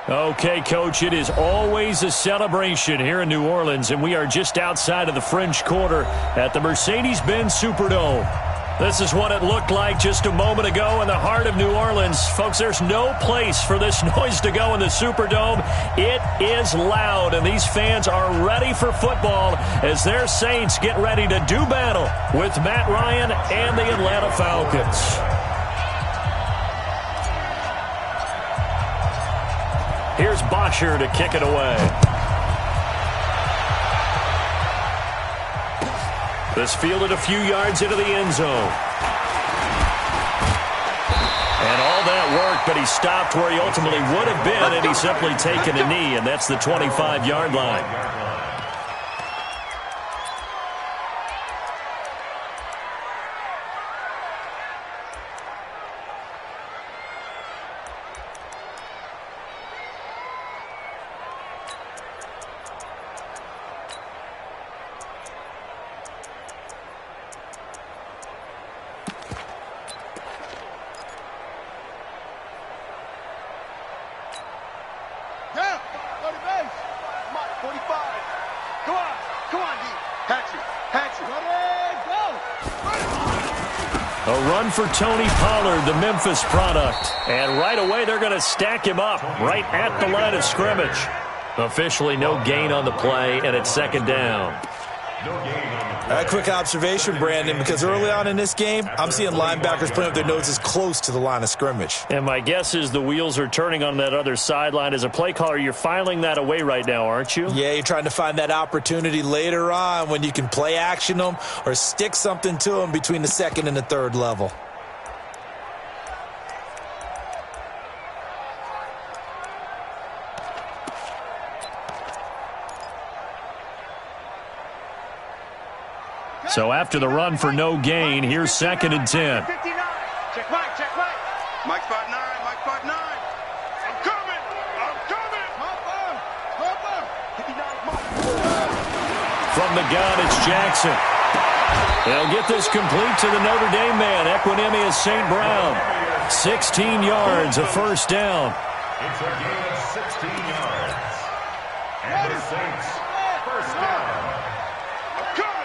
Okay, Coach, it is always a celebration here in New Orleans, and we are just outside of the French Quarter at the Mercedes-Benz Superdome. This is what it looked like just a moment ago in the heart of New Orleans. Folks, there's no place for this noise to go in the Superdome. It is loud, and these fans are ready for football as their Saints get ready to do battle with Matt Ryan and the Atlanta Falcons. Here's Bosher to kick it away. This fielded a few yards into the end zone. And all that work, but he stopped where he ultimately would have been had he simply taken a knee, and that's the 25-yard line. A run for Tony Pollard, the Memphis product. And right away, they're going to stack him up right at the line of scrimmage. Officially no gain on the play, and it's second down. A quick observation, Brandon, because early on in this game, I'm seeing linebackers putting up their noses close to the line of scrimmage. And my guess is the wheels are turning on that other sideline. As a play caller, you're filing that away right now, aren't you? Yeah, you're trying to find that opportunity later on when you can play action them or stick something to them between the second and the third level. So after the run for no gain, here's second and 10. Check right, check right. Mike spot 9, Mike spot 9. I'm coming, From the gun, it's Jackson. They'll get this complete to the Notre Dame man, Equinemius St. Brown. 16 yards, a first down. It's a gain of 16 yards. And the Saints, first down.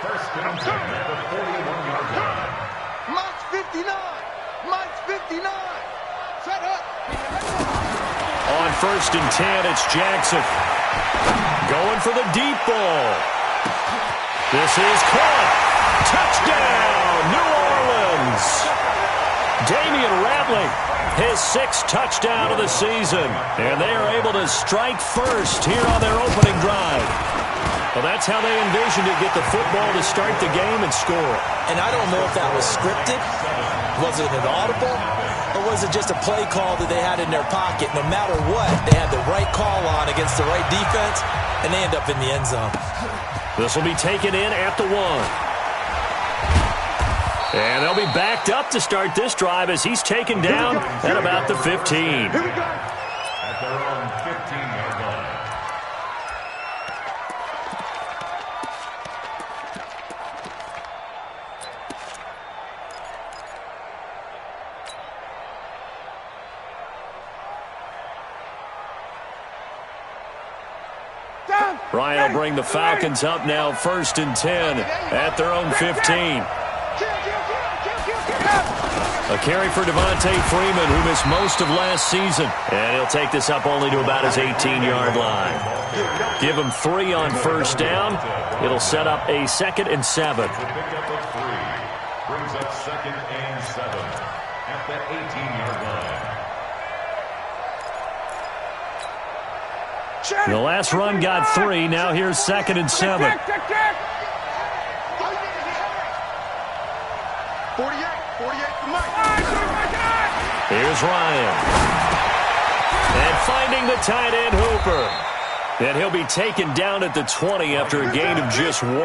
First and 10 at the 41-yard line. Mike's 59. Mike's 59. Set up. On first and 10, it's Jackson. Going for the deep ball. This is caught. Touchdown, New Orleans. Damian Ratley, his 6th touchdown of the season. And they are able to strike first here on their opening drive. Well, that's how they envisioned it, get the football to start the game and score. And I don't know if that was scripted. Was it an audible? Or was it just a play call that they had in their pocket? No matter what, they had the right call on against the right defense, and they end up in the end zone. This will be taken in at the 1. And they'll be backed up to start this drive as he's taken down at about the 15. At their own 15-yard line. Ryan will bring the Falcons up now, first and 10 at their own 15. A carry for Devontae Freeman, who missed most of last season. And he'll take this up only to about his 18-yard line. Give him 3 on first down. It'll set up a second and 7. Brings up second and 7 at the 18-yard line. The last run got 3. Now here's second and 7. 48, 48 for Mike. Here's Ryan. And finding the tight end Hooper. And he'll be taken down at the 20 after a gain of just 1.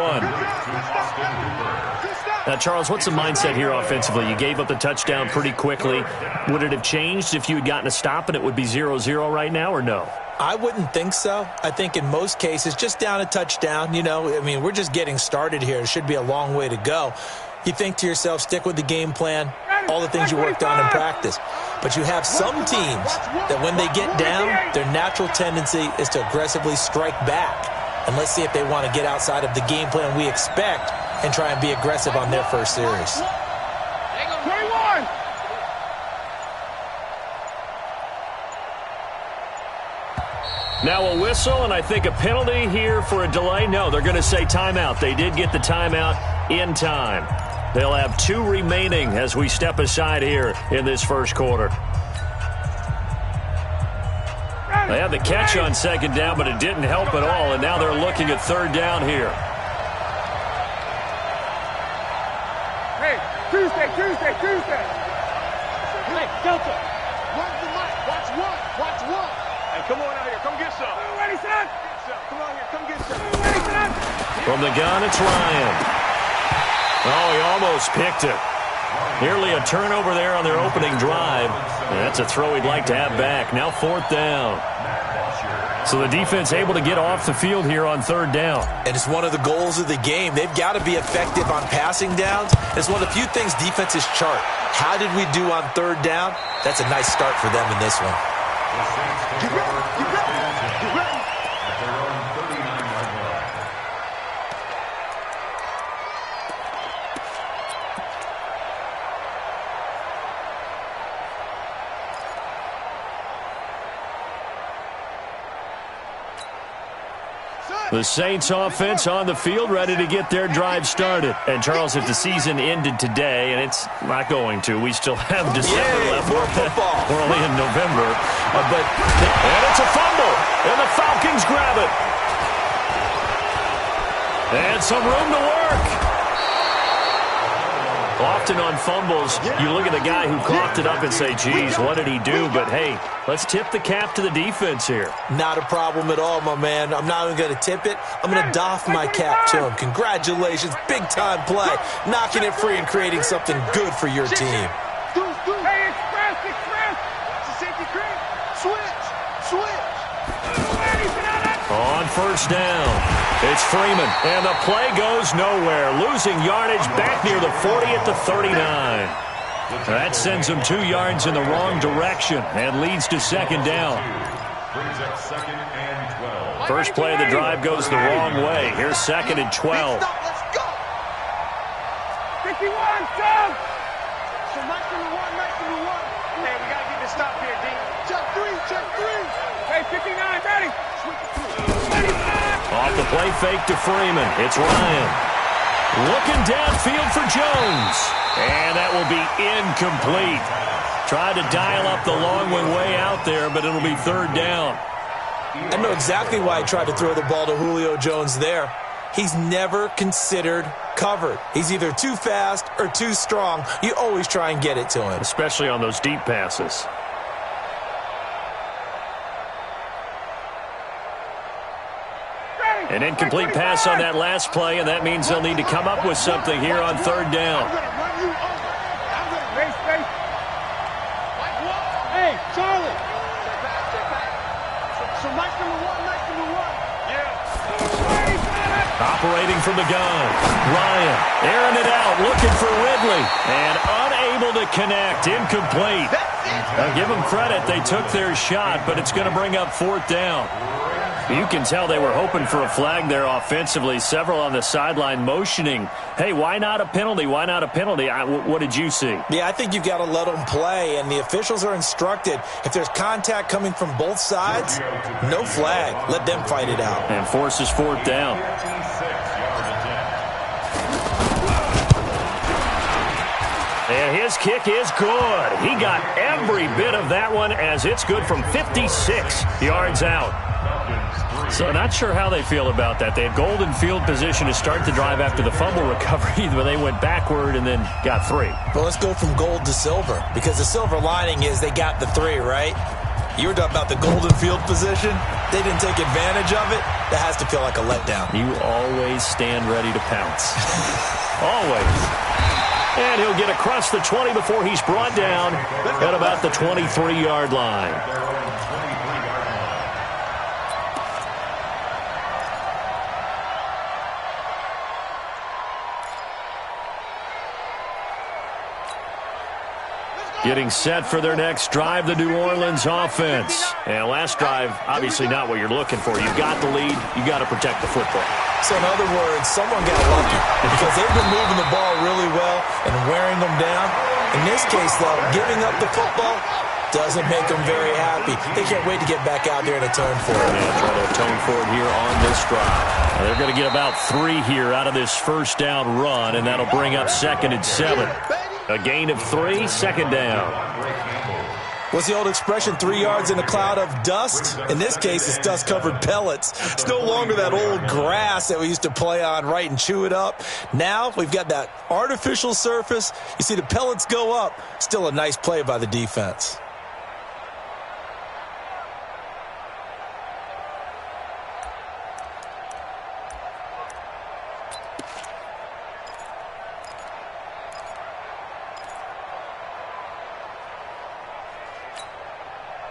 Now, Charles, what's the mindset here offensively? You gave up the touchdown pretty quickly. Would it have changed if you had gotten a stop and it would be 0-0 right now, or no? I wouldn't think so. I think in most cases, just down a touchdown, we're just getting started here. It should be a long way to go. You think to yourself, stick with the game plan, all the things you worked on in practice. But you have some teams that when they get down, their natural tendency is to aggressively strike back. And let's see if they want to get outside of the game plan we expect and try and be aggressive on their first series. 21! Now a whistle, and I think a penalty here for a delay. No, they're going to say timeout. They did get the timeout in time. They'll have 2 remaining as we step aside here in this first quarter. They had the catch on second down, but it didn't help at all, and now they're looking at third down here. Hey, Tuesday. Hey, Delta. Watch the mic. Watch one. Hey, come on out here. Come get some. Ready, son? Come on here. Come get some. Ready, son? From the gun, it's Ryan. Oh, he almost picked it. Nearly a turnover there on their opening drive. And that's a throw he'd like to have back. Now fourth down. So the defense able to get off the field here on third down. And it's one of the goals of the game. They've got to be effective on passing downs. It's one of the few things defenses chart. How did we do on third down? That's a nice start for them in this one. Get ready. The Saints offense on the field, ready to get their drive started. And Charles, if the season ended today, and it's not going to, we still have December left. More football. We're only in November. And it's a fumble, and the Falcons grab it. And some room to work. Often on fumbles, you look at the guy who coughed it up and say, geez, what did he do? But, hey, let's tip the cap to the defense here. Not a problem at all, my man. I'm not even going to tip it. I'm going to doff my cap to him. Congratulations. Big-time play. Knocking it free and creating something good for your team. Hey, express. Safety cream. Switch. On first down, it's Freeman, and the play goes nowhere. Losing yardage back near the 40 at the 39. That sends them 2 yards in the wrong direction and leads to second down. First play of the drive goes the wrong way. Here's second and 12. 51, Sam! So Mike number one. Hey, we got to get this stop here, D. Check three. Hey, 59, ready. Off the play fake to Freeman. It's Ryan. Looking downfield for Jones. And that will be incomplete. Tried to dial up the long one way out there, but it'll be third down. I know exactly why I tried to throw the ball to Julio Jones there. He's never considered covered. He's either too fast or too strong. You always try and get it to him. Especially on those deep passes. An incomplete pass on that last play, and that means they'll need to come up with something here on third down. Hey, Charlie. So Mike number one. Yeah. Operating from the gun. Ryan airing it out, looking for Ridley, and unable to connect. Incomplete. Now give them credit. They took their shot, but it's going to bring up fourth down. You can tell they were hoping for a flag there offensively. Several on the sideline motioning, hey, why not a penalty? Why not a penalty? What did you see? Yeah, I think you've got to let them play, and the officials are instructed, if there's contact coming from both sides, no flag. Let them fight it out. And forces fourth down. And his kick is good. He got every bit of that one as it's good from 56 yards out. So not sure how they feel about that. They had golden field position to start the drive after the fumble recovery, but they went backward and then got 3. Well, let's go from gold to silver, because the silver lining is they got the 3, right? You were talking about the golden field position. They didn't take advantage of it. That has to feel like a letdown. You always stand ready to pounce. Always. And he'll get across the 20 before he's brought down at about the 23-yard line. Getting set for their next drive, the New Orleans offense. And last drive, obviously not what you're looking for. You've got the lead. You got to protect the football. So in other words, someone got lucky because they've been moving the ball really well and wearing them down. In this case, though, giving up the football doesn't make them very happy. They can't wait to get back out there and atone for it. Yeah, try to atone for it here on this drive. Now they're going to get about 3 here out of this first down run, and that'll bring up 2nd and 7. A gain of 3, 2nd down. What's the old expression, 3 yards in a cloud of dust? In this case, it's dust-covered pellets. It's no longer that old grass that we used to play on, right, and chew it up. Now we've got that artificial surface. You see the pellets go up. Still a nice play by the defense.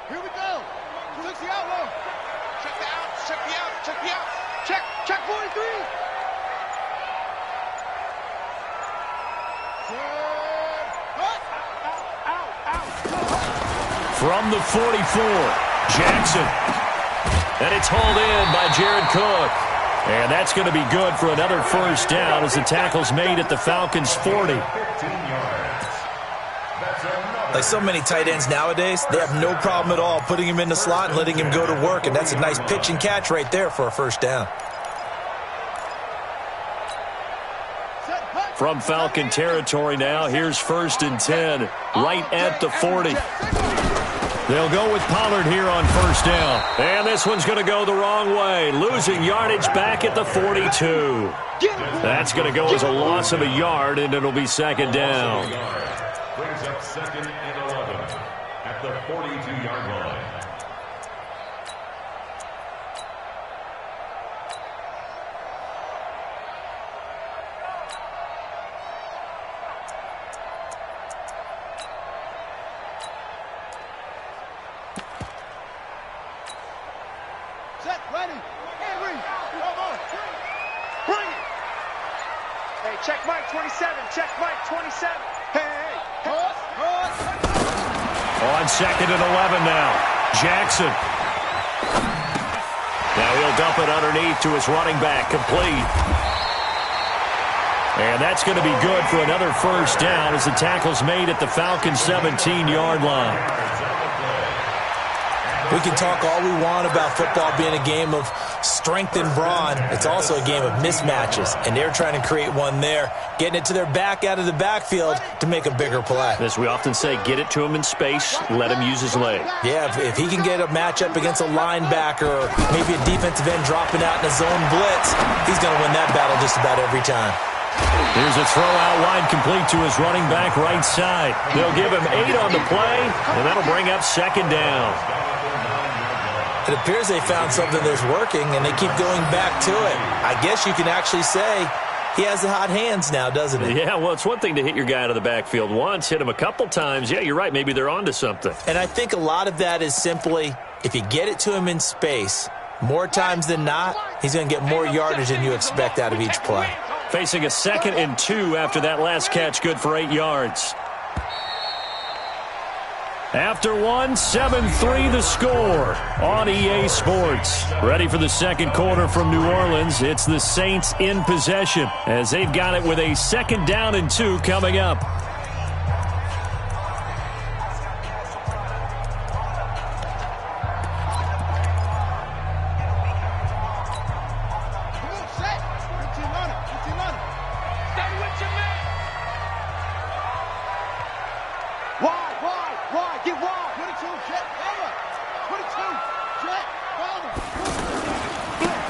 Here we go. Check the outlaw. Check the out. Check the out. Check the out. Check 43. From the 44, Jackson. And it's hauled in by Jared Cook. And that's going to be good for another first down as the tackle's made at the Falcons' 40. Like so many tight ends nowadays, they have no problem at all putting him in the slot and letting him go to work, and that's a nice pitch and catch right there for a first down. From Falcon territory now, here's 1st and 10, right at the 40. They'll go with Pollard here on first down. And this one's going to go the wrong way, losing yardage back at the 42. That's going to go as a loss of a yard, and it'll be 2nd down. Brings up 2nd and 11 at the 42-yard line. Set, ready. Henry. Bring it. Hey, check Mike 27. Check Mike 27. Hey. On 2nd and 11 now, Jackson. Now he'll dump it underneath to his running back, complete. And that's going to be good for another first down as the tackle's made at the Falcons' 17-yard line. We can talk all we want about football being a game of strength and brawn. It's also a game of mismatches, and they're trying to create one there, getting it to their back out of the backfield to make a bigger play. As we often say, get it to him in space, let him use his leg. Yeah, if he can get a matchup against a linebacker or maybe a defensive end dropping out in a zone blitz, he's going to win that battle just about every time. Here's a throw out wide complete to his running back right side. They'll give him 8 on the play, and that'll bring up 2nd down. It appears they found something that's working, and they keep going back to it. I guess you can actually say he has the hot hands now, doesn't he? Yeah, well, it's one thing to hit your guy out of the backfield once, hit him a couple times. Yeah, you're right. Maybe they're onto something. And I think a lot of that is simply if you get it to him in space, more times than not, he's going to get more yardage than you expect out of each play. Facing a 2nd and 2 after that last catch, good for 8 yards. After 1, 7-3 the score on EA Sports. Ready for the second quarter from New Orleans. It's the Saints in possession as they've got it with a 2nd down and 2 coming up.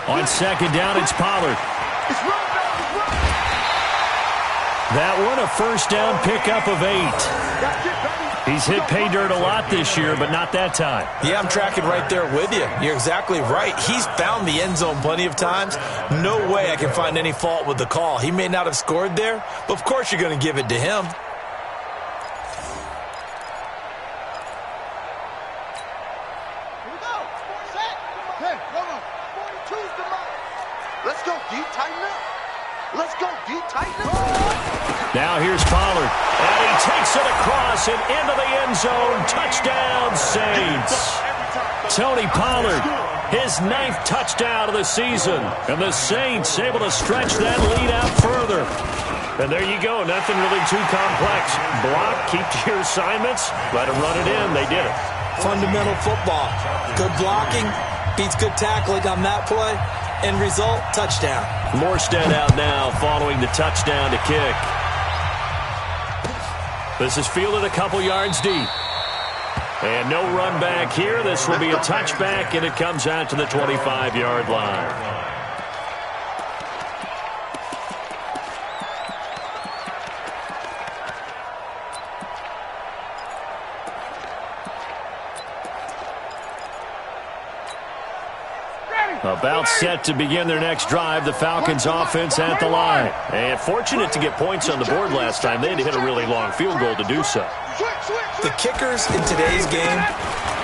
On 2nd down, it's Pollard. That one, a first down pickup of 8. He's hit pay dirt a lot this year, but not that time. Yeah, I'm tracking right there with you. You're exactly right. He's found the end zone plenty of times. No way I can find any fault with the call. He may not have scored there, but of course you're going to give it to him. Let's go, D. Tighten up. Let's go, D. Tighten up. Now here's Pollard. And he takes it across and into the end zone. Touchdown, Saints. Tony Pollard, his 9th touchdown of the season. And the Saints able to stretch that lead out further. And there you go. Nothing really too complex. Block, keep to your assignments, let them run it in. They did it. Fundamental football. Good blocking beats good tackling on that play. End result, touchdown. Morstead out now following the touchdown to kick. This is fielded a couple yards deep. And no run back here. This will be a touchback, and it comes out to the 25-yard line. About set to begin their next drive. The Falcons offense at the line. And fortunate to get points on the board last time. They had to hit a really long field goal to do so. The kickers in today's game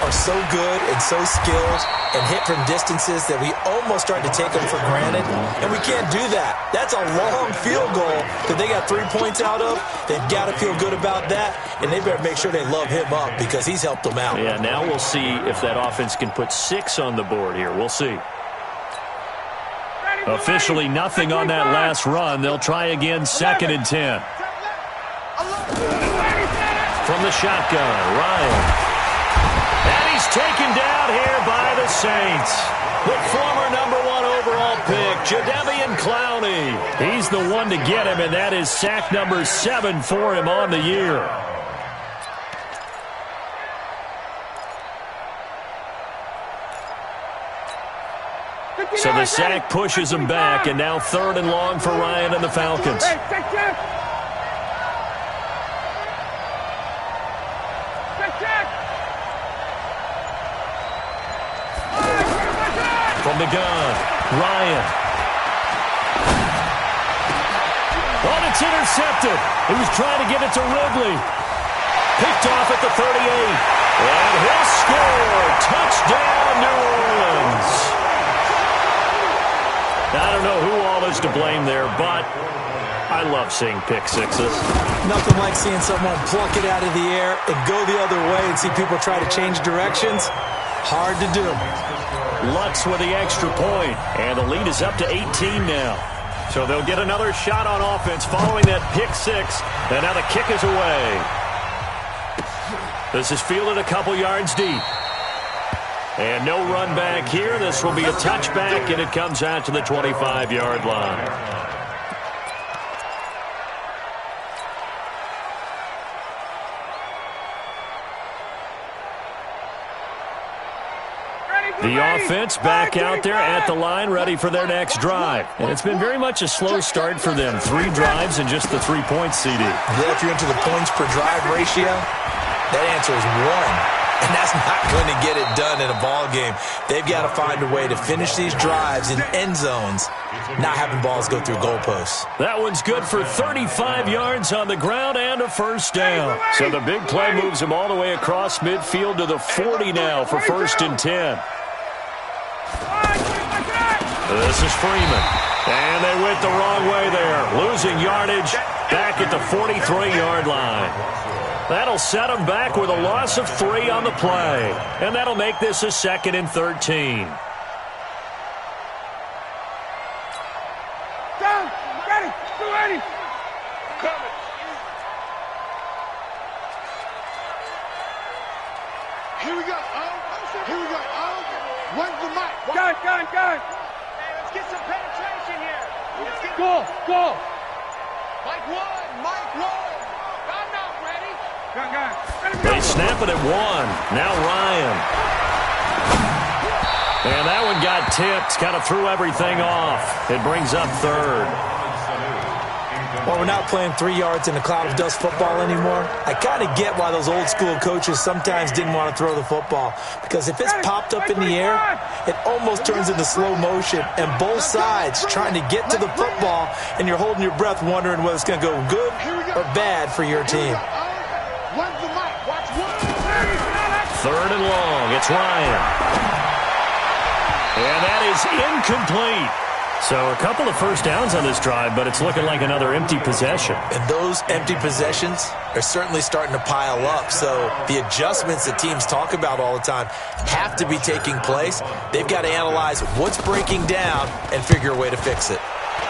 are so good and so skilled and hit from distances that we almost start to take them for granted. And we can't do that. That's a long field goal that they got 3 points out of. They've got to feel good about that. And they better make sure they love him up because he's helped them out. Yeah, now we'll see if that offense can put 6 on the board here. We'll see. Officially nothing on that last run. They'll try again, 2nd and 10. From the shotgun, Ryan. And he's taken down here by the Saints. The former #1 overall pick, Jadeveon Clowney. He's the one to get him, and that is sack number 7 for him on the year. So the sack pushes him back, and now 3rd and long for Ryan and the Falcons. From the gun, Ryan. Oh, it's intercepted. He was trying to get it to Ridley. Picked off at the 38. And he'll score. Touchdown, New Orleans. I don't know who all is to blame there, but I love seeing pick sixes. Nothing like seeing someone pluck it out of the air and go the other way and see people try to change directions. Hard to do. Lutz with the extra point, and the lead is up to 18 now. So they'll get another shot on offense following that pick 6, and now the kick is away. This is fielded a couple yards deep. And no run back here. This will be a touchback, and it comes out to the 25-yard line. The offense back out there at the line, ready for their next drive. And it's been very much a slow start for them. 3 drives and just the 3 points, CD. Yeah, if you're into the points per drive ratio, that answer is 1. And that's not going to get it done in a ball game. They've got to find a way to finish these drives in end zones, not having balls go through goalposts. That one's good for 35 yards on the ground and a first down. So the big play moves him all the way across midfield to the 40 now for 1st and 10. This is Freeman. And they went the wrong way there. Losing yardage back at the 43-yard line. That'll set them back with a loss of 3 on the play. And that'll make this a 2nd and 13. Down, ready, 280. Coming. Here we go. Here we go. Where's the mic? Gun. Hey, let's get some penetration here. Go. Mike 1. I'm not ready. Gun. They snap it at 1. Now Ryan. And that one got tipped. Kind of threw everything off. It brings up 3rd. Well, we're not playing 3 yards in a cloud of dust football anymore. I kind of get why those old school coaches sometimes didn't want to throw the football. Because if it's popped up in the air, it almost turns into slow motion. And both sides trying to get to the football, and you're holding your breath wondering whether it's going to go good or bad for your team. 3rd and long. It's Ryan. And that is incomplete. So a couple of first downs on this drive, but it's looking like another empty possession. And those empty possessions are certainly starting to pile up. So the adjustments that teams talk about all the time have to be taking place. They've got to analyze what's breaking down and figure a way to fix it.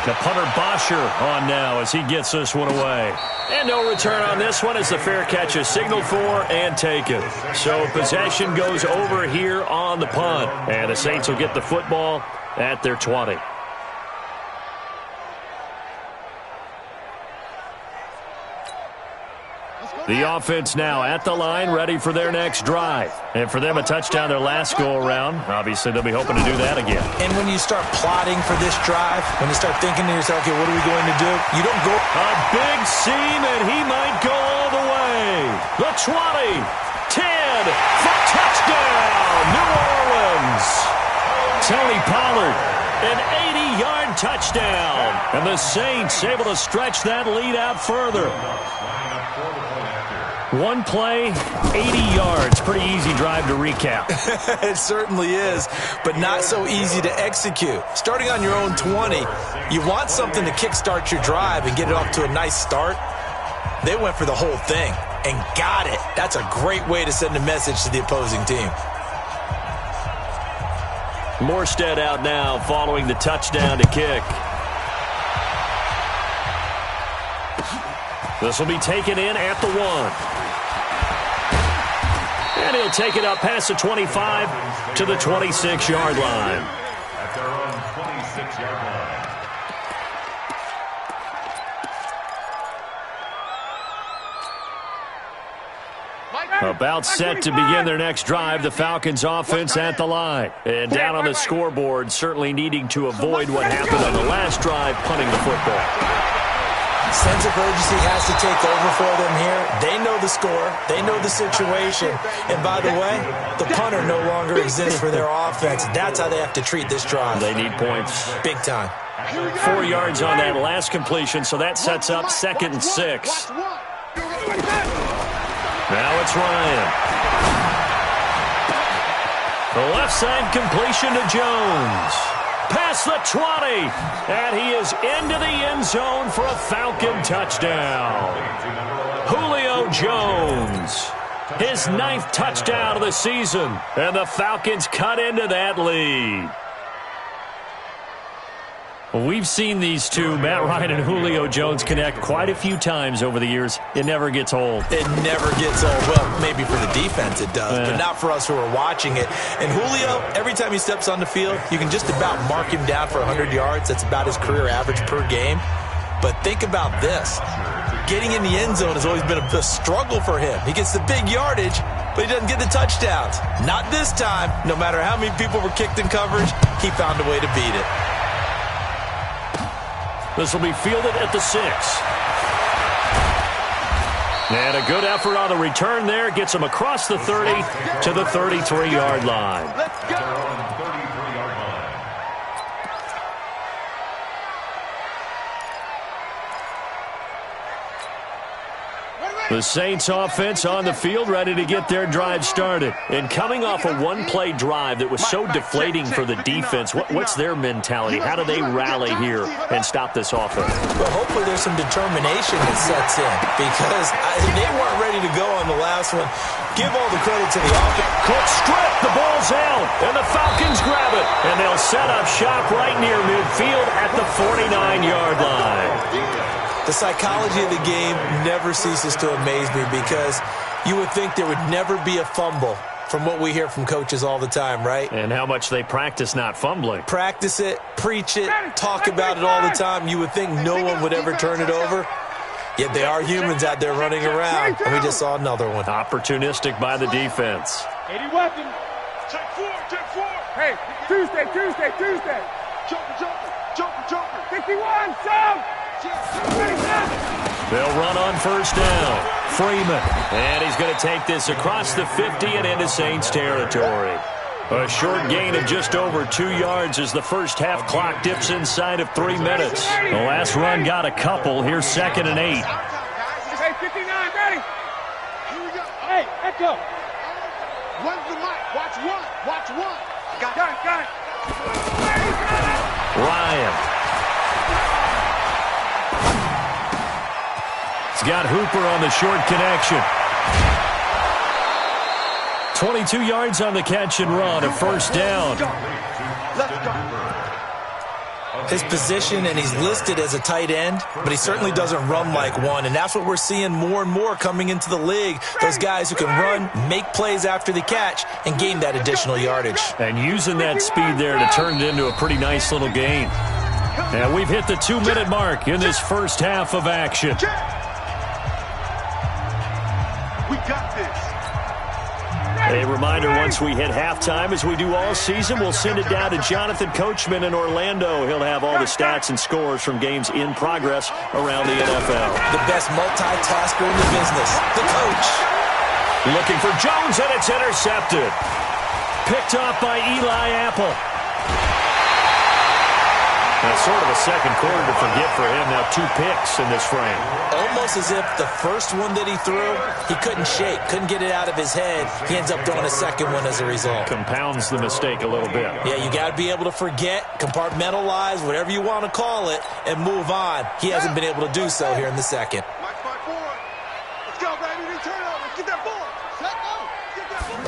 The punter Bosher on now as he gets this one away. And no return on this one as the fair catch is signaled for and taken. So possession goes over here on the punt. And the Saints will get the football at their 20. The offense now at the line, ready for their next drive. And for them, a touchdown their last go-around. Obviously, they'll be hoping to do that again. And when you start plotting for this drive, when you start thinking to yourself, okay, what are we going to do? You don't go. A big seam, and he might go all the way. The 20, 10, for touchdown, New Orleans. Tony Pollard, an 80-yard touchdown. And the Saints able to stretch that lead out further. One play, 80 yards. Pretty easy drive to recap. It certainly is, but not so easy to execute. Starting on your own 20, you want something to kickstart your drive and get it off to a nice start. They went for the whole thing and got it. That's a great way to send a message to the opposing team. Morstead out now following the touchdown to kick. This will be taken in at the 1. And he'll take it up past the 25 to the 26-yard line. At their own 26-yard line. About set to begin their next drive, the Falcons offense at the line. And down on the scoreboard, certainly needing to avoid what happened on the last drive, punting the football. Sense of urgency has to take over for them here. They know the score. They know the situation. And by the way, the punter no longer exists for their offense. That's how they have to treat this drive. They need points. Big time. 4 yards on that last completion, so that sets up 2nd and 6. Now it's Ryan. The left side completion to Jones. Past the 20, and he is into the end zone for a Falcon touchdown. Julio Jones, his 9th touchdown of the season, and the Falcons cut into that lead. We've seen these two, Matt Ryan and Julio Jones, connect quite a few times over the years. It never gets old. It never gets old. Well, maybe for the defense it does, but not for us who are watching it. And Julio, every time he steps on the field, you can just about mark him down for 100 yards. That's about his career average per game. But think about this. Getting in the end zone has always been a struggle for him. He gets the big yardage, but he doesn't get the touchdowns. Not this time. No matter how many people were kicked in coverage, he found a way to beat it. This will be fielded at the 6. And a good effort on the return there. Gets him across the 30 to the 33-yard line. Let's go. 33-yard line. The Saints offense on the field, ready to get their drive started. And coming off a one-play drive that was so deflating for the defense, what's their mentality? How do they rally here and stop this offense? Well, hopefully there's some determination that sets in, because they weren't ready to go on the last one. Give all the credit to the offense. Quick strip, the ball's out, and the Falcons grab it. And they'll set up shop right near midfield at the 49-yard line. The psychology of the game never ceases to amaze me, because you would think there would never be a fumble from what we hear from coaches all the time, right? And how much they practice not fumbling. Practice it, preach it, talk about it all the time. You would think no one would ever turn it over. Yet they are humans out there running around, and we just saw another one. Opportunistic by the defense. 80 weapons. Take four. Hey, Tuesday. Joker. 61, Sam. They'll run on first down. Freeman. And he's going to take this across the 50 and into Saints territory. A short gain of just over 2 yards as the first half clock dips inside of 3 minutes. The last run got a couple. Here's 2nd and 8. Hey, 59, ready. Here we go. Hey, echo. When's the mic? Watch one. Got it. Ryan. He's got Hooper on the short connection. 22 yards on the catch and run, a first down. His position, and he's listed as a tight end, but he certainly doesn't run like one, and that's what we're seeing more and more coming into the league. Those guys who can run, make plays after the catch, and gain that additional yardage. And using that speed there to turn it into a pretty nice little gain. And we've hit the 2-minute mark in this first half of action. We got this. A reminder, once we hit halftime, as we do all season, we'll send it down to Jonathan Coachman in Orlando. He'll have all the stats and scores from games in progress around the NFL. The best multitasker in the business, the coach. Looking for Jones, and it's intercepted. Picked off by Eli Apple. That's sort of a second quarter to forget for him. Now 2 picks in this frame. Almost as if the first one that he threw, he couldn't shake, couldn't get it out of his head. He ends up throwing a second one as a result. Compounds the mistake a little bit. Yeah, you got to be able to forget, compartmentalize, whatever you want to call it, and move on. He hasn't been able to do so here in the second. Let's go, baby. They turn over. Get that ball. Set go. Get that ball.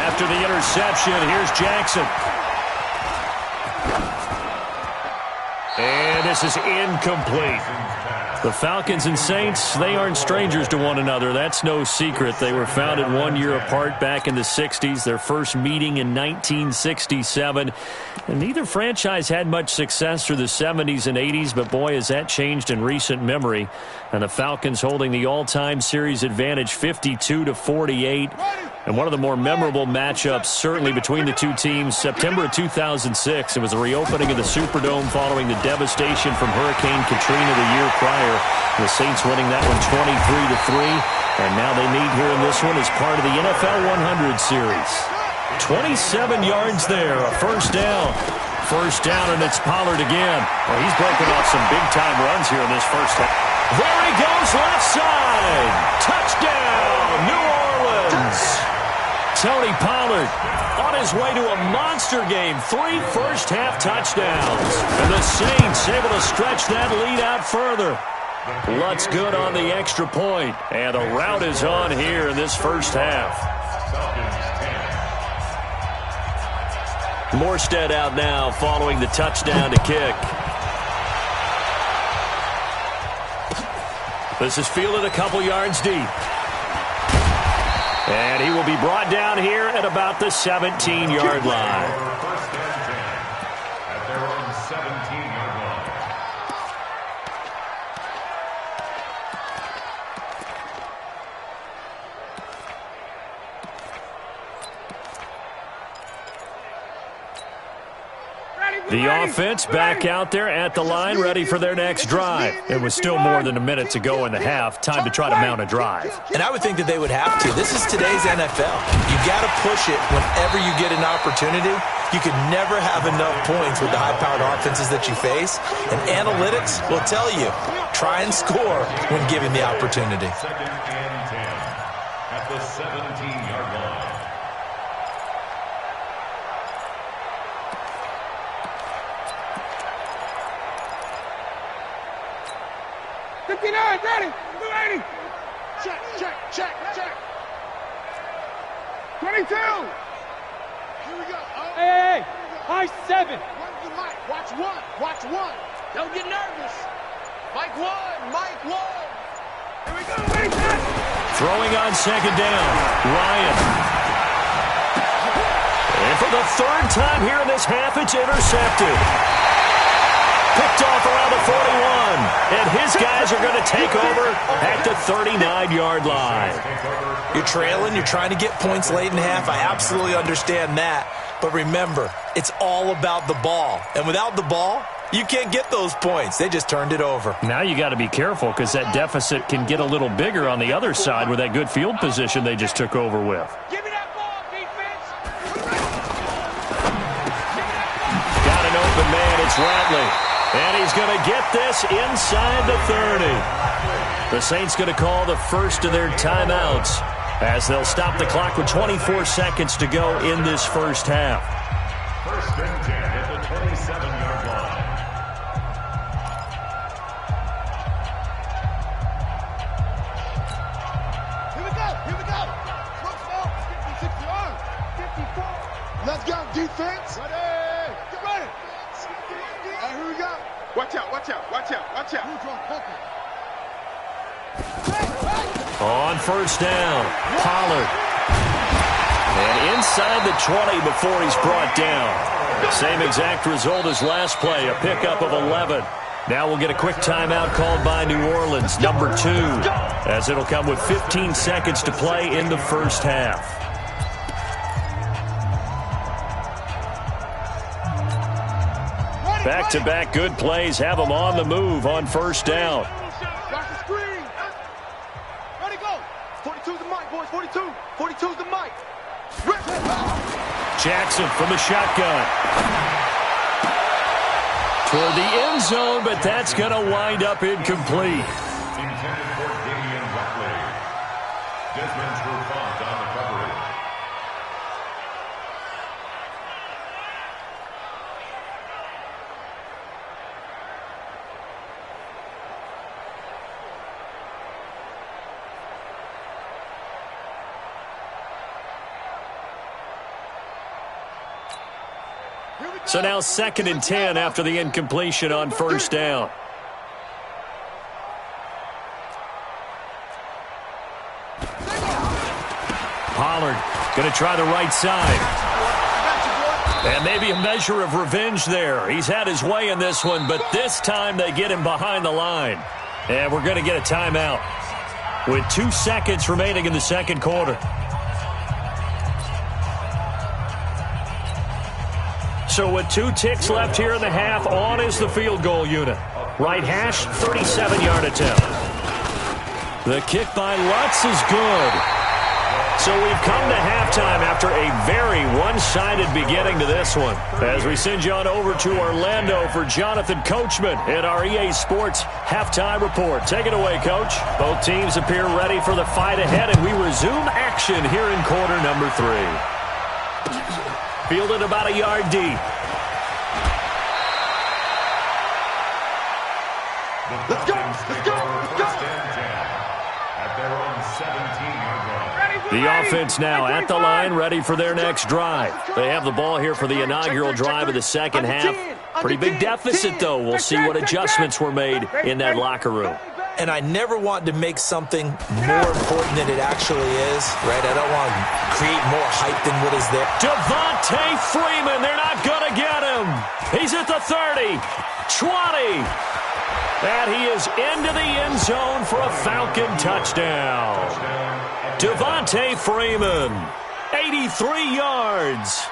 After the interception, here's Jackson. And this is incomplete. The Falcons and Saints, they aren't strangers to one another. That's no secret. They were founded 1 year apart back in the 60s, their first meeting in 1967. And neither franchise had much success through the 70s and 80s, but boy, has that changed in recent memory. And the Falcons holding the all-time series advantage 52-48. And one of the more memorable matchups, certainly between the two teams, September of 2006. It was the reopening of the Superdome following the devastation from Hurricane Katrina the year prior. The Saints winning that one 23-3. And now they meet here in this one as part of the NFL 100 series. 27 yards there, a first down. First down, and it's Pollard again. Well, he's broken off some big-time runs here in this first half. There he goes, left side. Touchdown, New Orleans. Tony Pollard on his way to a monster game. 3 first-half touchdowns. And the Saints able to stretch that lead out further. Lutz good on the extra point. And the route is on here in this first half. Morstead out now following the touchdown to kick. This is fielded a couple yards deep. And he will be brought down here at about the 17-yard line. First and 10 at their own 17-yard line. The offense back out there at the line, ready for their next drive. It was still more than a minute to go in the half. Time to try to mount a drive. And I would think that they would have to. This is today's NFL. You got to push it whenever you get an opportunity. You can never have enough points with the high-powered offenses that you face. And analytics will tell you, try and score when given the opportunity. Second and 10 at the 17-yard line. Ready. 280. Check, check, check, check. 22. Here we go. Oh. Hey, high 7. Where's the mic? Watch one. Watch one. Don't get nervous. Mike 1. Mike 1. Here we go. Ready, set. Throwing on second down, Ryan. And for the third time here in this half, it's intercepted. Picked off around the 41. And his guys are going to take over at the 39-yard line. You're trailing. You're trying to get points late in half. I absolutely understand that. But remember, it's all about the ball. And without the ball, you can't get those points. They just turned it over. Now you got to be careful because that deficit can get a little bigger on the other side with that good field position they just took over with. Give me that ball, defense. Got an open man. It's Ratley. And he's going to get this inside the 30. The Saints going to call the first of their timeouts as they'll stop the clock with 24 seconds to go in this first half. First and 10 at the 27-yard line. Watch out, watch out, watch out, watch out. On first down, Pollard. And inside the 20 before he's brought down. Same exact result as last play, a pickup of 11. Now we'll get a quick timeout called by New Orleans, number 2, as it'll come with 15 seconds to play in the first half. Back-to-back good plays have them on the move on first down. Watch the screen. Ready, go. 42's the mic, boys. 42. 42's the mic. Jackson from the shotgun. Toward the end zone, but that's going to wind up incomplete. Intended for Damian Buckley. Desmond Trufant on the coverage. So now 2nd and 10 after the incompletion on first down. Pollard going to try the right side. And maybe a measure of revenge there. He's had his way in this one, but this time they get him behind the line. And we're going to get a timeout with 2 seconds remaining in the second quarter. So with 2 ticks left here in the half, on is the field goal unit. Right hash, 37-yard attempt. The kick by Lutz is good. So we've come to halftime after a very one-sided beginning to this one. As we send you on over to Orlando for Jonathan Coachman in our EA Sports Halftime Report. Take it away, Coach. Both teams appear ready for the fight ahead, and we resume action here in quarter number 3. Fielded about a yard deep. Let's go! Let's go! Let's go! At their own 17-yard line. The offense now at the line, ready for their next drive. They have the ball here for the inaugural drive of the second half. Pretty big deficit, though. We'll see what adjustments were made in that locker room. And I never want to make something more important than it actually is, right? I don't want to create more hype than what is there. Devontae Freeman, they're not going to get him. He's at the 30, 20. And he is into the end zone for a Falcon touchdown. Devontae Freeman, 83 yards.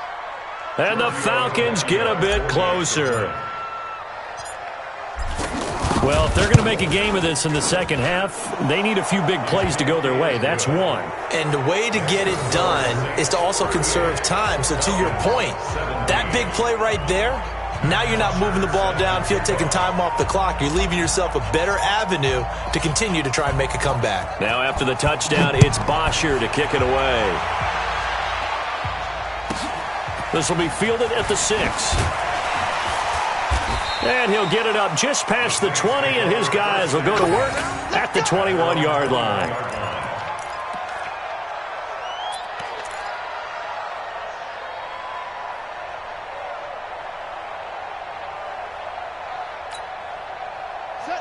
And the Falcons get a bit closer. Well, if they're going to make a game of this in the second half, they need a few big plays to go their way. That's one. And the way to get it done is to also conserve time. So to your point, that big play right there, now you're not moving the ball downfield, taking time off the clock. You're leaving yourself a better avenue to continue to try and make a comeback. Now after the touchdown, it's Bosher to kick it away. This will be fielded at the 6. And he'll get it up just past the 20, and his guys will go to work at the 21-yard line.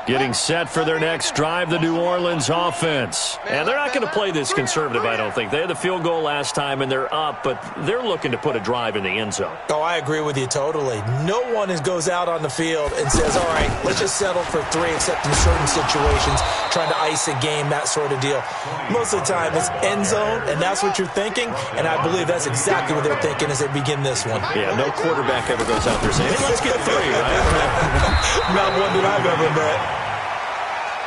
Getting set for their next drive, the New Orleans offense. And they're not going to play this conservative, I don't think. They had the field goal last time, and they're up, but they're looking to put a drive in the end zone. Oh, I agree with you totally. No one goes out on the field and says, all right, let's just settle for 3, except in certain situations, trying to ice a game, that sort of deal. Most of the time, it's end zone, and that's what you're thinking, and I believe that's exactly what they're thinking as they begin this one. Yeah, no quarterback ever goes out there saying, hey, let's get 3, right? Not one that I've ever met.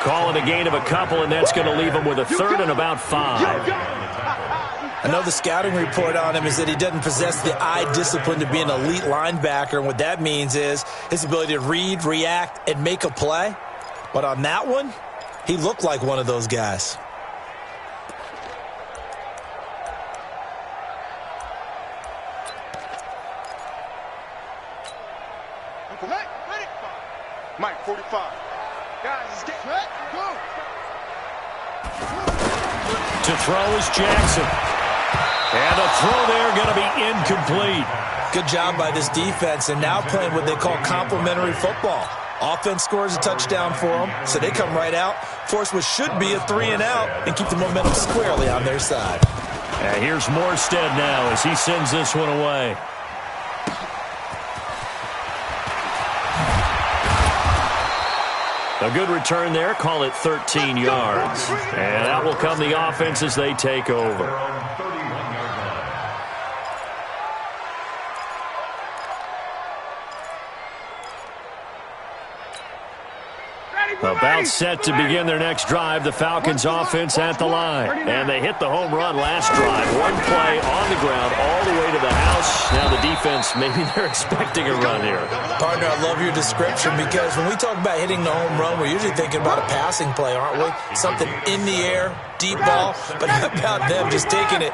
Calling a gain of a couple, and that's going to leave him with a 3rd and about 5. I know the scouting report on him is that he doesn't possess the eye discipline to be an elite linebacker, and what that means is his ability to read, react, and make a play. But on that one, he looked like one of those guys. Mike, 45. Guys, let's get ready. Go. To throw is Jackson. And the throw there going to be incomplete. Good job by this defense, and now playing what they call complementary football. Offense scores a touchdown for them, so they come right out, force what should be a 3-and-out, and keep the momentum squarely on their side. And here's Morstead now as he sends this one away. A good return there. Call it 13 yards. And out will come the offense as they take over. About set to begin their next drive, the Falcons offense at the line. And they hit the home run last drive. One play on the ground all the way to the house. Now the defense, maybe they're expecting a run here. Partner, I love your description because when we talk about hitting the home run, we're usually thinking about a passing play, aren't we? Something in the air, deep ball. But how about them just taking it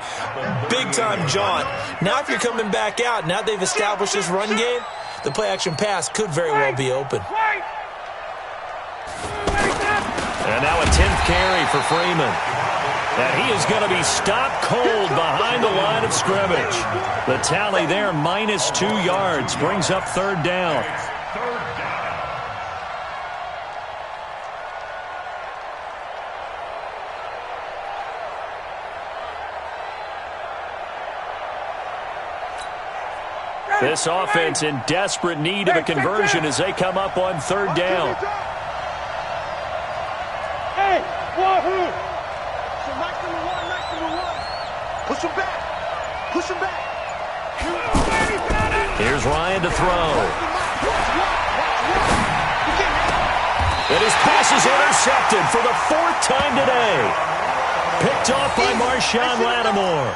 big-time jaunt? Now if you're coming back out, now they've established this run game, the play-action pass could very well be open. And now a 10th carry for Freeman. And he is going to be stopped cold behind the line of scrimmage. The tally there, -2 yards, brings up third down. This offense in desperate need of a conversion as they come up on third down. Wahoo! So Mike number one. Push him back. Push him back. Here's Ryan to throw. And his pass is intercepted for the 4th time today. Picked off by Marshawn Lattimore.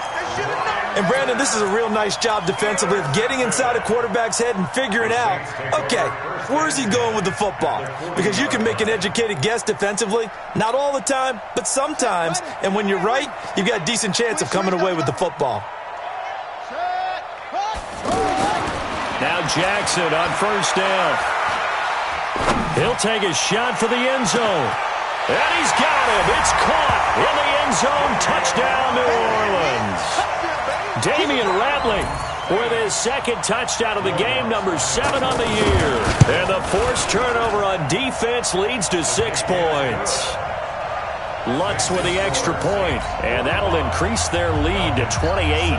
And, Brandon, this is a real nice job defensively of getting inside a quarterback's head and figuring out, okay, where's he going with the football? Because you can make an educated guess defensively. Not all the time, but sometimes. And when you're right, you've got a decent chance of coming away with the football. Now Jackson on first down. He'll take a shot for the end zone. And he's got him. It's caught in the end zone. Touchdown, New Orleans. Damian Ratley with his 2nd touchdown of the game, number 7 on the year. And the forced turnover on defense leads to 6 points. Lutz with the extra point, and that'll increase their lead to 28.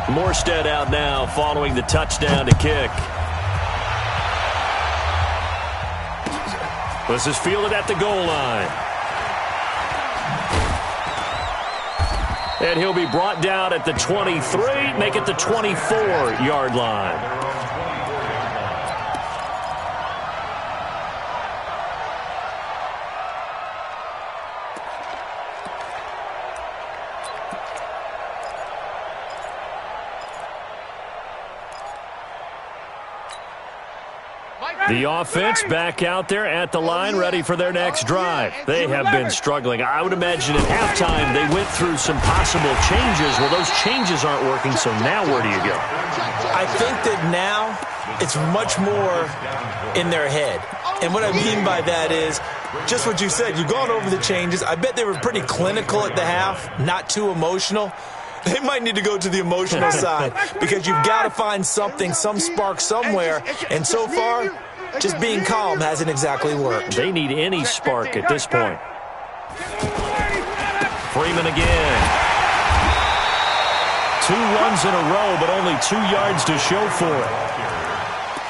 Morstead out now following the touchdown to kick. This is fielded at the goal line. And he'll be brought down at the 23, make it the 24-yard line. The offense back out there at the line, ready for their next drive. They have been struggling. I would imagine at halftime they went through some possible changes. Well, those changes aren't working, so now where do you go? I think that now it's much more in their head. And what I mean by that is just what you said. You've gone over the changes. I bet they were pretty clinical at the half, not too emotional. They might need to go to the emotional side because you've got to find something, some spark somewhere. And so far, just being calm hasn't exactly worked. They need any spark at this point. Freeman again. 2 runs in a row, but only 2 yards to show for it.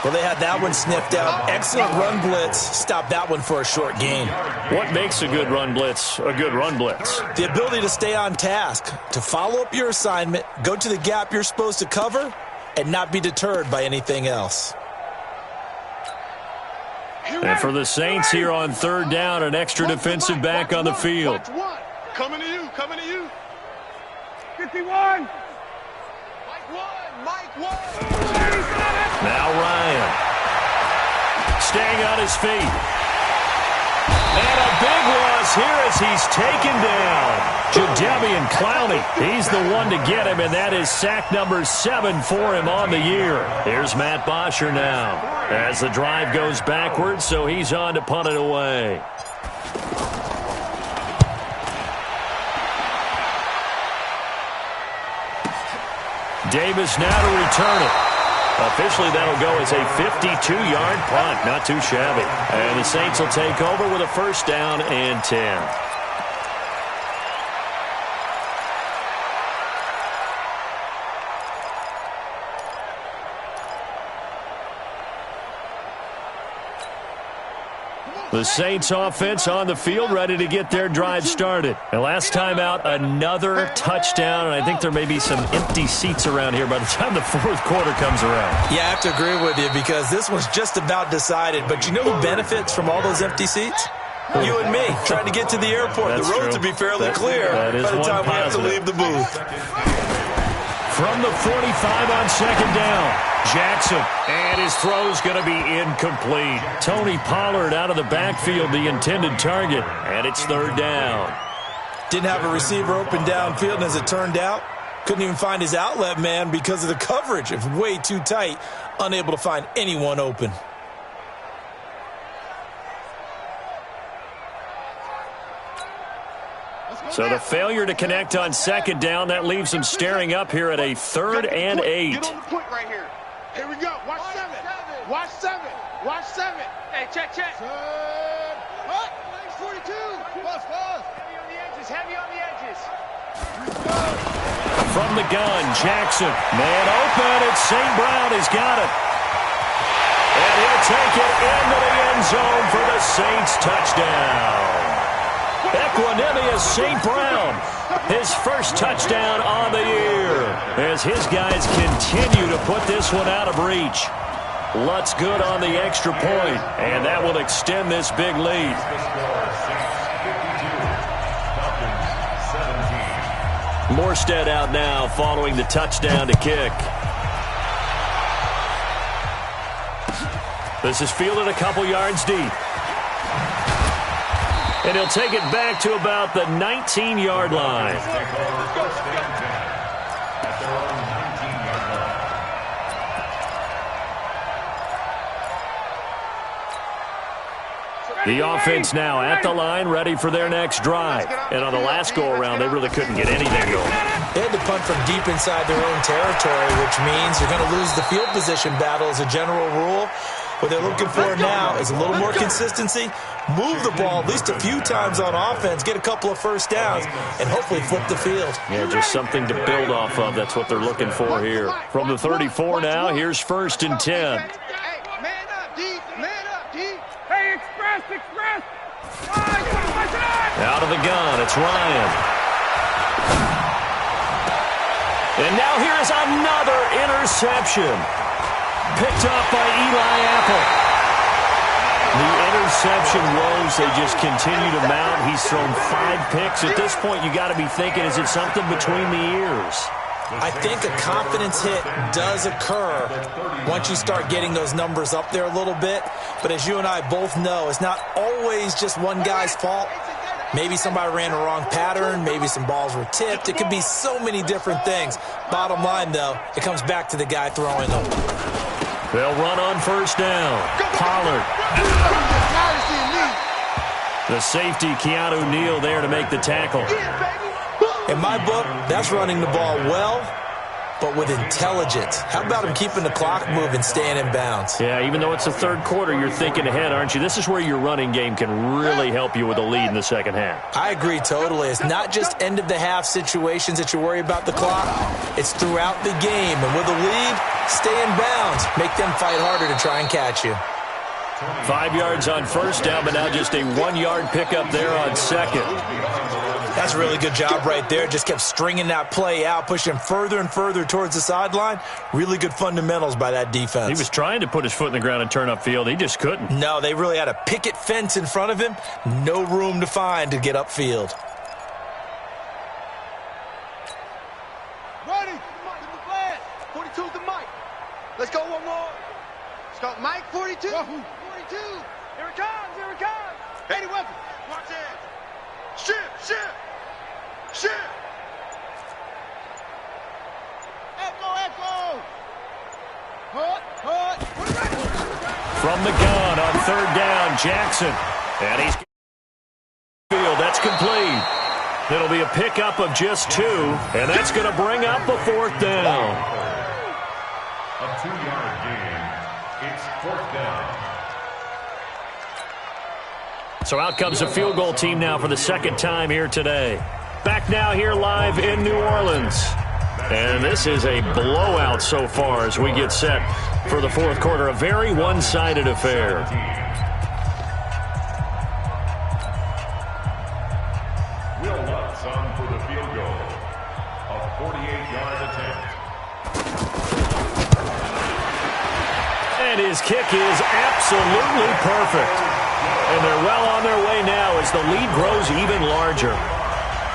Well, they had that one sniffed out. Excellent run blitz. Stopped that one for a short gain. What makes a good run blitz a good run blitz? The ability to stay on task, to follow up your assignment, go to the gap you're supposed to cover, and not be deterred by anything else. And for the Saints here on third down, an extra defensive back on the field. Coming to you, coming to you. 51. Mike 1. Now Ryan. Staying on his feet. And a big loss here as he's taken down. Jadeveon Clowney, he's the one to get him, and that is sack number 7 for him on the year. Here's Matt Bosher now as the drive goes backwards, so he's on to punt it away. Davis now to return it. Officially, that'll go as a 52-yard punt. Not too shabby. And the Saints will take over with a first down and 10. The Saints offense on the field, ready to get their drive started. And last time out, another touchdown, and I think there may be some empty seats around here by the time the fourth quarter comes around. Yeah, I have to agree with you because this one's just about decided. But you know who benefits from all those empty seats? You and me, trying to get to the airport. That's the roads true. will be fairly clear by the time we have to leave the booth. From the 45 on second down, Jackson, and his throw's going to be incomplete. Tony Pollard out of the backfield, the intended target, and it's third down. Didn't have a receiver open downfield, and as it turned out, couldn't even find his outlet man because of the coverage. It was way too tight, unable to find anyone open. So the failure to connect on second down, that leaves them staring up here at a 3rd and 8. Get on the point right here. Here we go. Watch 7. Watch 7. Watch 7. Hey, check. What? 42. Pause. Heavy on the edges. Heavy on the edges. From the gun, Jackson. Man open. It's St. Brown. He's got it. And he'll take it into the end zone for the Saints touchdown. Equanimous St. Brown, his first touchdown on the year, as his guys continue to put this one out of reach. Lutz good on the extra point, and that will extend this big lead. Morstead out now following the touchdown to kick. This is fielded a couple yards deep. And he'll take it back to about the 19-yard line. The offense now at the line, ready for their next drive. And on the last go-around, they really couldn't get anything going. They had to punt from deep inside their own territory, which means you're going to lose the field position battle as a general rule. What they're looking for now is a little more consistency, move the ball at least a few times on offense, get a couple of first downs, and hopefully flip the field. Yeah, just something to build off of. That's what they're looking for here. From the 34 now, here's 1st and 10. Hey, man up, D. Man up, D. Hey, express. Out of the gun, it's Ryan. And now here's another interception. Picked up by Eli Apple. The interception woes, they just continue to mount. He's thrown 5 picks. At this point, you got to be thinking, is it something between the ears? I think a confidence hit does occur once you start getting those numbers up there a little bit. But as you and I both know, it's not always just one guy's fault. Maybe somebody ran a wrong pattern. Maybe some balls were tipped. It could be so many different things. Bottom line, though, it comes back to the guy throwing them. They'll run on first down. Pollard. The safety, Keanu Neal, there to make the tackle. In my book, that's running the ball well, but with intelligence. How about him keeping the clock moving, staying in bounds? Yeah, even though it's the third quarter, you're thinking ahead, aren't you? This is where your running game can really help you with a lead in the second half. I agree totally. It's not just end-of-the-half situations that you worry about the clock. It's throughout the game. And with a lead, stay in bounds. Make them fight harder to try and catch you. 5 yards on first down, but now just a 1-yard pickup there on second. That's a really good job right there. Just kept stringing that play out, pushing further and further towards the sideline. Really good fundamentals by that defense. He was trying to put his foot in the ground and turn upfield. He just couldn't. No, they really had a picket fence in front of him. No room to find to get upfield. Ready? 42's the mic. Let's go one more. Let's go. Mike, 42. 42. Here it comes. Any weapon. Watch it. Shift. Echo. Hut. From the gun on third down, Jackson. And he's field. That's complete. It'll be a pickup of just 2, and that's going to bring up a fourth down. A 2-yard Fourth down. So out comes the field goal team now for the second time here today. Back now here live in New Orleans. And this is a blowout so far as we get set for the fourth quarter. A very one-sided affair. Will Lutz on for the field goal. A 48-yard attempt. And his kick is absolutely perfect. And they're well on their way now as the lead grows even larger.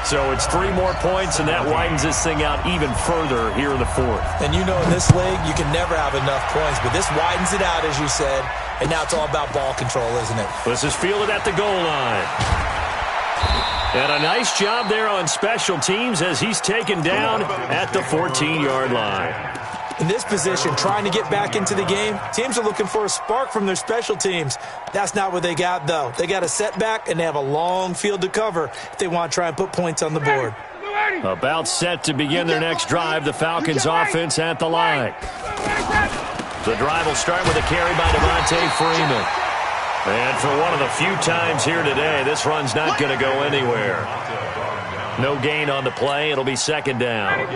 So it's 3 more points, and that widens this thing out even further here in the fourth. And you know in this league, you can never have enough points, but this widens it out, as you said, and now it's all about ball control, isn't it? This is fielded at the goal line. And a nice job there on special teams as he's taken down at the 14-yard line. In this position, trying to get back into the game, teams are looking for a spark from their special teams. That's not what they got, though. They got a setback, and they have a long field to cover if they want to try and put points on the board. About set to begin their next drive, the Falcons offense at the line. The drive will start with a carry by Devontae Freeman. And for one of the few times here today, this run's not going to go anywhere. No gain on the play. It'll be second down.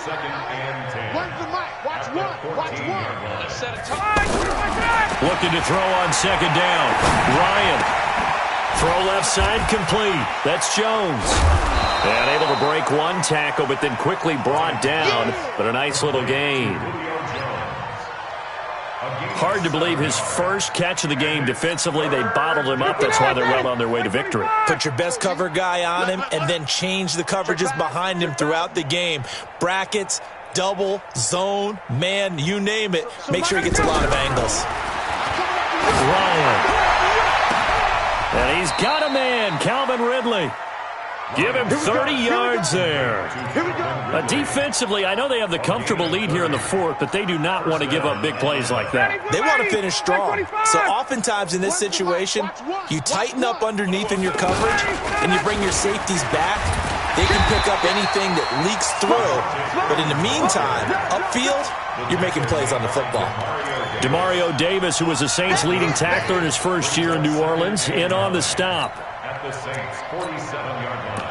Second and 10. When's the mic? Watch one. Watch one. Let's set a time. Looking to throw on second down. Ryan. Throw left side complete. That's Jones. And able to break one tackle, but then quickly brought down. But a nice little gain. Hard to believe his first catch of the game defensively. They bottled him up. That's why they're well on their way to victory. Put your best cover guy on him and then change the coverages behind him throughout the game. Brackets, double, zone, man, you name it. Make sure he gets a lot of angles. Ryan. And he's got a man, Calvin Ridley. Give him 30 yards there. Defensively, I know they have the comfortable lead here in the fourth, but they do not want to give up big plays like that. They want to finish strong. So oftentimes in this situation, you tighten up underneath in your coverage, and you bring your safeties back. They can pick up anything that leaks through. But in the meantime, upfield, you're making plays on the football. Demario Davis, who was the Saints' leading tackler in his first year in New Orleans, in on the stop. At the Saints' 47-yard line.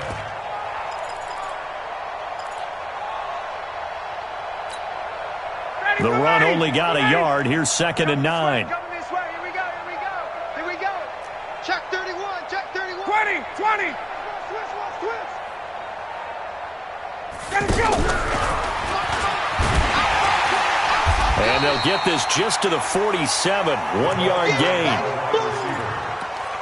The run only got a yard. Here's second and 9. Coming this way. Here we go. Here we go. Here we go. Check 31. Check 31. 20. 20. Switch. Get it, go. And they'll get this just to the 47. 1-yard gain.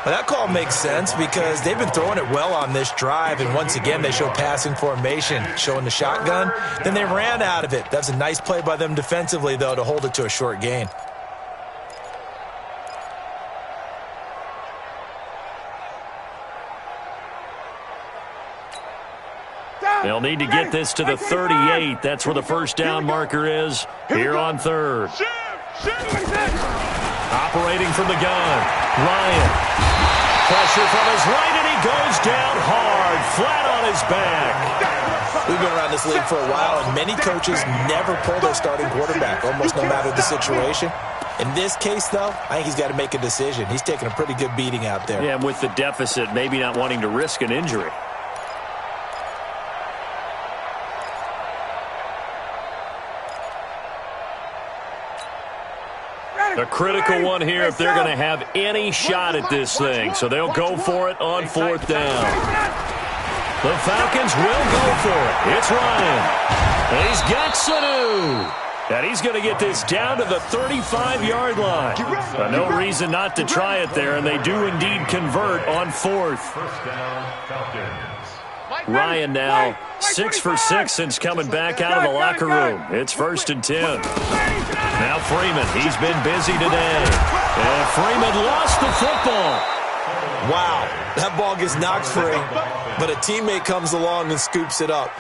Well, that call makes sense because they've been throwing it well on this drive, and once again they show passing formation, showing the shotgun. Then they ran out of it. That's a nice play by them defensively, though, to hold it to a short gain. They'll need to get this to the 38. That's where the first down marker is here on third. Operating from the gun, Ryan. Pressure from his right, and he goes down hard, flat on his back. We've been around this league for a while, and many coaches never pull their starting quarterback, almost no matter the situation. In this case, though, I think he's got to make a decision. He's taking a pretty good beating out there. Yeah, and with the deficit, maybe not wanting to risk an injury. A critical one here if they're going to have any shot at this thing. So they'll go for it on fourth down. The Falcons will go for it. It's Ryan. And he's got Sanu. And he's going to get this down to the 35-yard line. No reason not to try it there, and they do indeed convert on fourth. First down, Falcons. Ryan now 6 for 6 since coming back out of the locker room. It's first and 10. Now Freeman, he's been busy today. And Freeman lost the football. Wow, that ball gets knocked free, but a teammate comes along and scoops it up.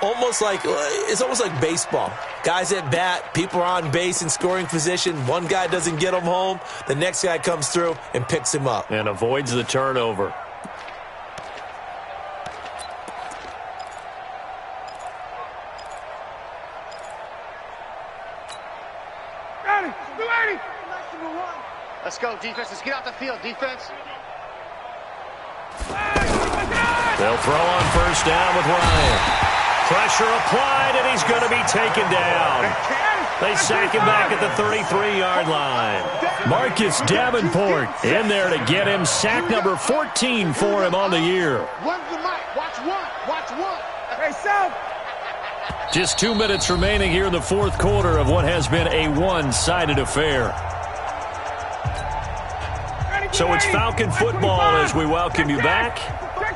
It's almost like baseball. Guys at bat, people are on base in scoring position. One guy doesn't get him home. The next guy comes through and picks him up. And avoids the turnover. Let's go, defense. Let's get out the field, defense. They'll throw on first down with Ryan. Pressure applied, and he's going to be taken down. They sack him back at the 33-yard line. Marcus Davenport in there to get him sack number 14 for him on the year. Run the mic. Watch one. Watch one. Hey, South. Just 2 minutes remaining here in the fourth quarter of what has been a one-sided affair. So it's Falcon football as we welcome you back.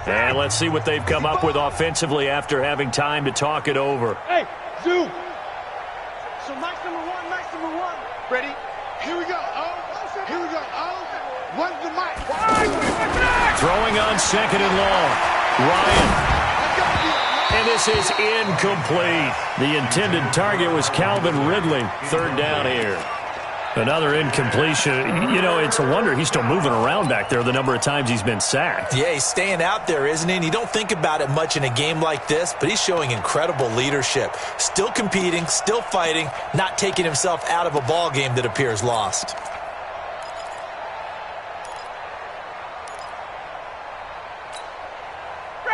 And let's see what they've come up with offensively after having time to talk it over. Hey, Zoo. So Mike's number one. Ready? Here we go. Oh, here we go. Oh, run the mic. Throwing on second and long. Ryan. And this is incomplete. The intended target was Calvin Ridley. Third down here. Another incompletion. You know, it's a wonder he's still moving around back there the number of times he's been sacked. Yeah, he's staying out there, isn't he? And you don't think about it much in a game like this, but he's showing incredible leadership. Still competing, still fighting, not taking himself out of a ball game that appears lost.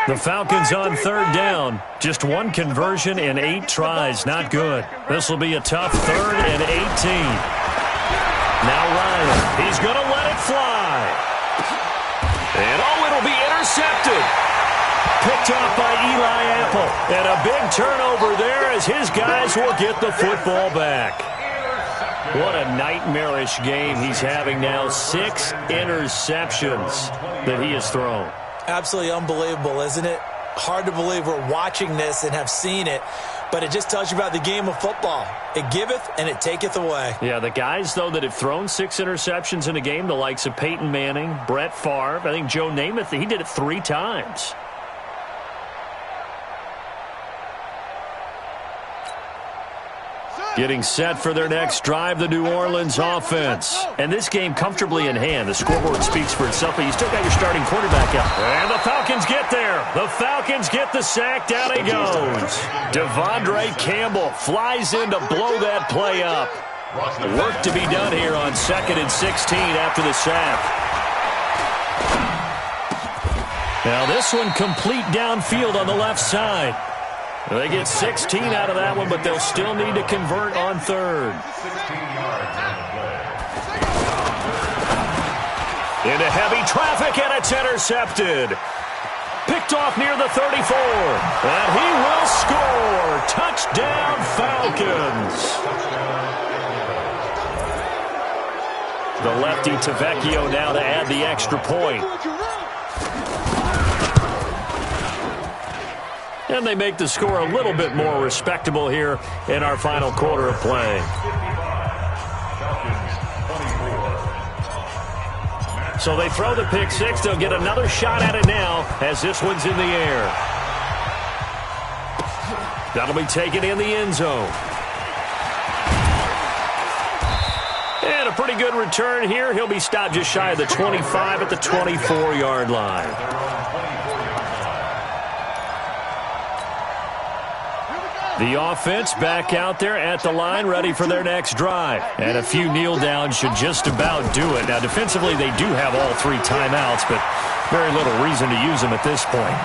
The Falcons on third down. Just one conversion in 8 tries. Not good. This will be a tough 3rd and 18. Now Ryan, he's going to let it fly. And it'll be intercepted. Picked off by Eli Apple. And a big turnover there as his guys will get the football back. What a nightmarish game he's having now. 6 interceptions that he has thrown. Absolutely unbelievable, isn't it? Hard to believe we're watching this and have seen it, but it just tells you about the game of football. It giveth and it taketh away. Yeah, the guys, though, that have thrown 6 interceptions in a game, the likes of Peyton Manning, Brett Favre, I think Joe Namath, he did it 3 times. Getting set for their next drive, the New Orleans offense. And this game comfortably in hand. The scoreboard speaks for itself, but you still got your starting quarterback out. And the Falcons get there. The Falcons get the sack. Down he goes. Devondre Campbell flies in to blow that play up. Work to be done here on 2nd and 16 after the sack. Now this one complete downfield on the left side. They get 16 out of that one, but they'll still need to convert on 3rd. 16 yards on the play. Into heavy traffic, and it's intercepted. Picked off near the 34. And he will score. Touchdown, Falcons. The lefty Tavecchio now to add the extra point. And they make the score a little bit more respectable here in our final quarter of play. So they throw the pick 6. They'll get another shot at it now as this one's in the air. That'll be taken in the end zone. And a pretty good return here. He'll be stopped just shy of the 25 at the 24-yard line. The offense back out there at the line, ready for their next drive. And a few kneel downs should just about do it. Now, defensively, they do have all 3 timeouts, but very little reason to use them at this point.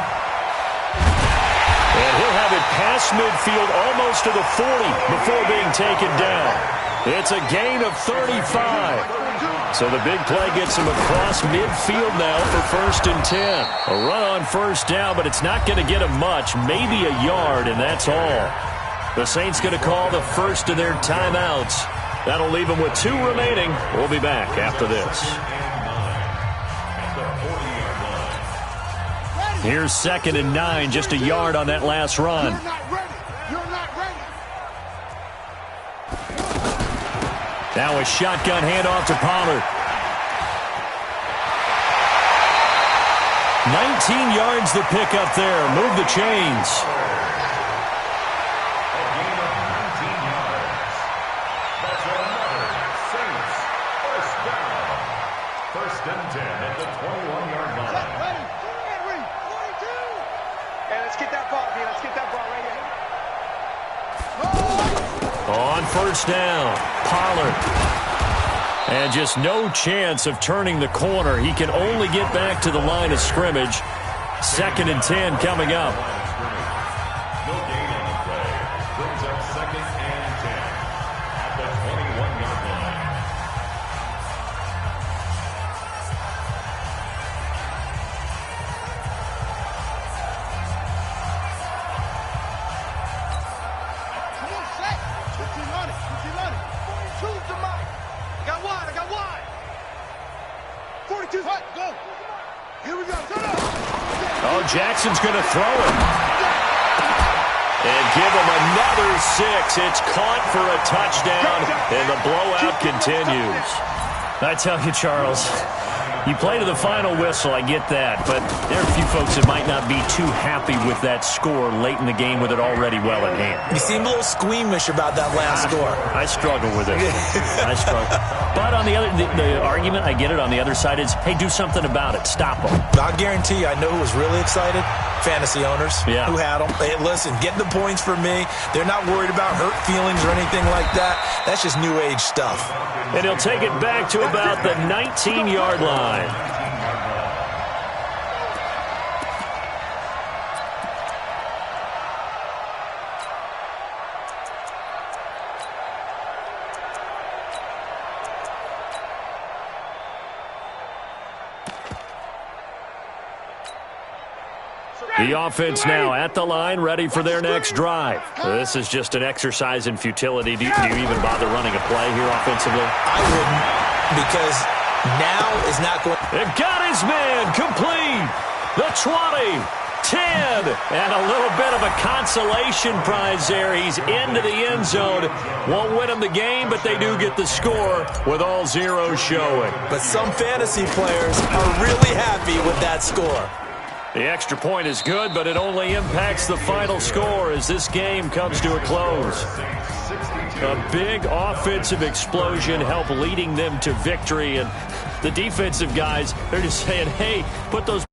And he'll have it past midfield almost to the 40 before being taken down. It's a gain of 35. So the big play gets him across midfield now for 1st and 10. A run on first down, but it's not going to get him much, maybe a yard, and that's all. The Saints going to call the first of their timeouts. That'll leave them with 2 remaining. We'll be back after this. Here's 2nd and 9, just a yard on that last run. Now a shotgun handoff to Pollard. 19 yards to pick up there. Move the chains. A gain of 19 yards. That's another Saints first down. 1st and 10 at the 21-yard line. Ready. 42. Hey, let's get that ball, man. Let's get that ball right here. On first down, Pollard. And just no chance of turning the corner. He can only get back to the line of scrimmage. 2nd and 10 coming up. No gain on the play. Brings up 2nd and 10 at the 21-yard line. Come on, set. 1500. 42's the mic. I got wide. 42's hot. Go. Here we go. Set up. Oh, Jackson's going to throw it. And give him another 6. It's caught for a touchdown, and the blowout continues. I tell you, Charles, you play to the final whistle, I get that, but there are a few folks that might not be too happy with that score late in the game with it already well in hand. You seem a little squeamish about that last score. I struggle with it. I struggle. But on the other, the argument, I get it, on the other side is, hey, do something about it. Stop them. I guarantee you, I know who was really excited. Fantasy owners who had them. Hey, listen, get the points for me. They're not worried about hurt feelings or anything like that. That's just new age stuff. And he'll take it back to about the 19-yard line. The offense now at the line, ready for their next drive. This is just an exercise in futility. Do you even bother running a play here offensively? I wouldn't, because now is not going. They've got his man complete. The 20, 10, and a little bit of a consolation prize there. He's into the end zone. Won't win them the game, but they do get the score with all zeros showing. But some fantasy players are really happy with that score. The extra point is good, but it only impacts the final score as this game comes to a close. A big offensive explosion helped leading them to victory, and the defensive guys, they're just saying, hey, put those